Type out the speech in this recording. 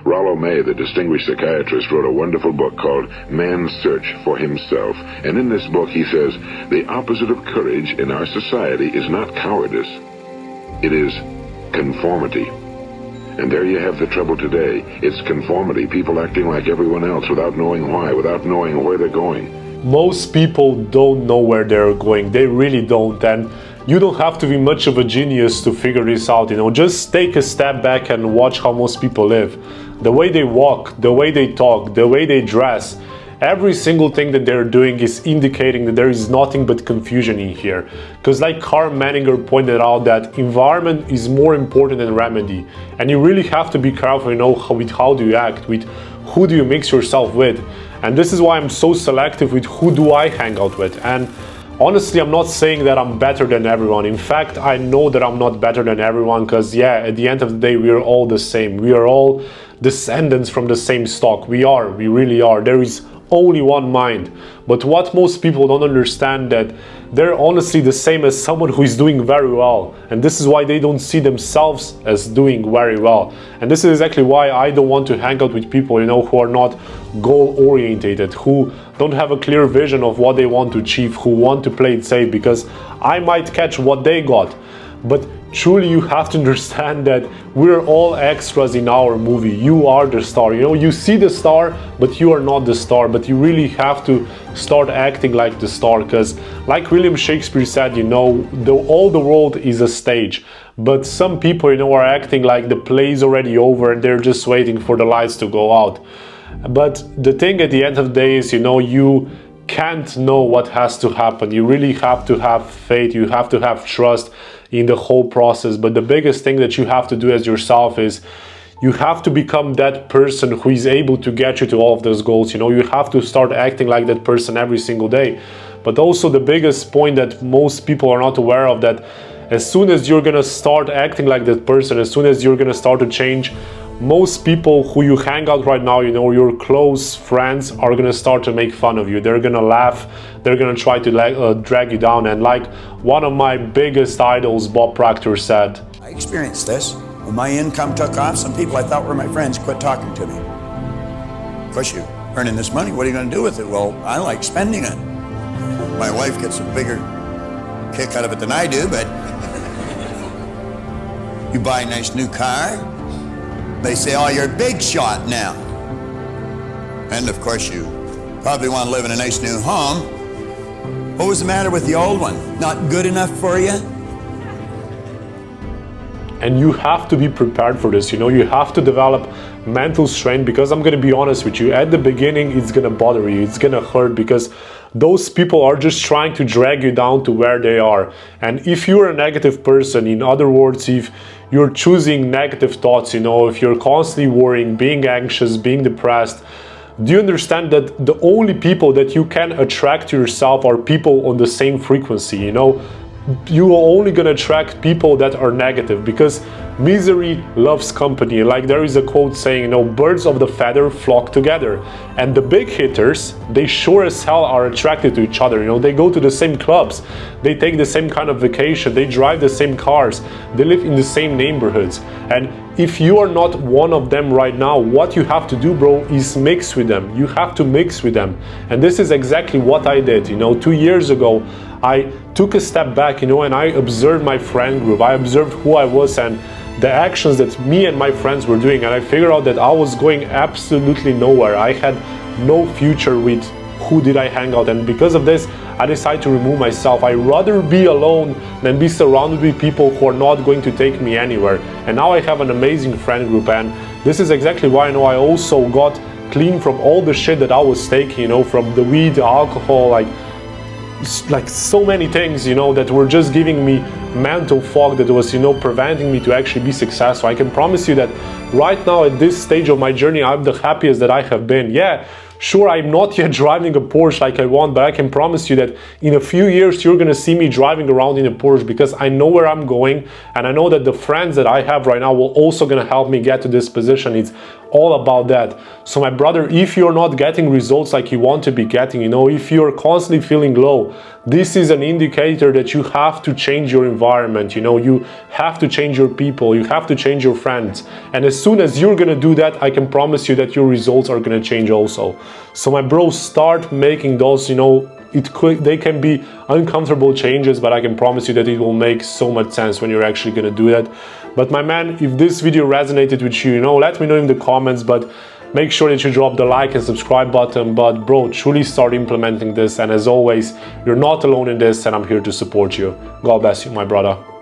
Rollo May, the distinguished psychiatrist, wrote a wonderful book called Man's Search for Himself. And in this book he says, the opposite of courage in our society is not cowardice. It is conformity. And there you have the trouble today. It's conformity, people acting like everyone else without knowing why, without knowing where they're going. Most people don't know where they're going. They really don't. And you don't have to be much of a genius to figure this out. Just take a step back and watch how most people live. The way they walk, the way they talk, the way they dress, every single thing that they're doing is indicating that there is nothing but confusion in here. Because like Karl Menninger pointed out, that environment is more important than remedy. And you really have to be careful, with how do you act, with who do you mix yourself with. And this is why I'm so selective with who do I hang out with. And honestly, I'm not saying that I'm better than everyone. In fact, I know that I'm not better than everyone, because at the end of the day, we are all the same. We are all descendants from the same stock. We really are. There is only one mind. But what most people don't understand, that they're honestly the same as someone who is doing very well. And this is why they don't see themselves as doing very well. And this is exactly why I don't want to hang out with people, who are not goal-orientated, who don't have a clear vision of what they want to achieve, who want to play it safe, because I might catch what they got. But truly, you have to understand that we're all extras in our movie. You are the star. You see the star, but you are not the star. But you really have to start acting like the star, because like William Shakespeare said, all the world is a stage. But some people, are acting like the play's already over and they're just waiting for the lights to go out. But the thing at the end of the day is, you can't know what has to happen. You really have to have faith. You have to have trust in the whole process. But the biggest thing that you have to do as yourself is you have to become that person who is able to get you to all of those goals. You have to start acting like that person every single day. But also the biggest point that most people are not aware of, that as soon as you're gonna start acting like that person, as soon as you're gonna start to change, most people who you hang out right now, your close friends, are gonna start to make fun of you. They're gonna laugh, they're gonna try to drag you down. And like one of my biggest idols, Bob Proctor, said, I experienced this. When my income took off, some people I thought were my friends quit talking to me. Of course, you're earning this money, what are you gonna do with it? Well, I like spending it. My wife gets a bigger kick out of it than I do, but you buy a nice new car, they say, oh, you're a big shot now. And of course, you probably want to live in a nice new home. What was the matter with the old one? Not good enough for you? And you have to be prepared for this. You have to develop mental strength, because I'm going to be honest with you, at the beginning, it's going to bother you. It's going to hurt, because those people are just trying to drag you down to where they are. And if you're a negative person, in other words, if you're choosing negative thoughts, if you're constantly worrying, being anxious, being depressed, do you understand that the only people that you can attract to yourself are people on the same frequency? You are only going to attract people that are negative, because misery loves company. Like there is a quote saying, birds of the feather flock together. And the big hitters, they sure as hell are attracted to each other. They go to the same clubs, they take the same kind of vacation, they drive the same cars, they live in the same neighborhoods. And if you are not one of them right now, what you have to do, bro, is mix with them. You have to mix with them. And this is exactly what I did. 2 years ago, I took a step back, and I observed my friend group. I observed who I was and the actions that me and my friends were doing. And I figured out that I was going absolutely nowhere. I had no future with who did I hang out. And because of this, I decided to remove myself. I'd rather be alone than be surrounded with people who are not going to take me anywhere. And now I have an amazing friend group. And this is exactly why I also got clean from all the shit that I was taking, from the weed, the alcohol, like so many things, that were just giving me mental fog, that was, preventing me to actually be successful. I can promise you that right now at this stage of my journey, I'm the happiest that I have been. Yeah, sure, I'm not yet driving a Porsche like I want, but I can promise you that in a few years, you're gonna see me driving around in a Porsche, because I know where I'm going, and I know that the friends that I have right now will also gonna help me get to this position. It's all about that. So my brother, if you're not getting results like you want to be getting, you know, if you're constantly feeling low, this is an indicator that you have to change your environment. You know, you have to change your people, you have to change your friends. And as soon as you're gonna do that, I can promise you that your results are gonna change also. So my bro, start making those, you know, they can be uncomfortable changes, but I can promise you that it will make so much sense when you're actually gonna do that. But my man, if this video resonated with you, you know, let me know in the comments, but make sure that you drop the like and subscribe button. But bro, truly start implementing this. And as always, you're not alone in this, and I'm here to support you. God bless you, my brother.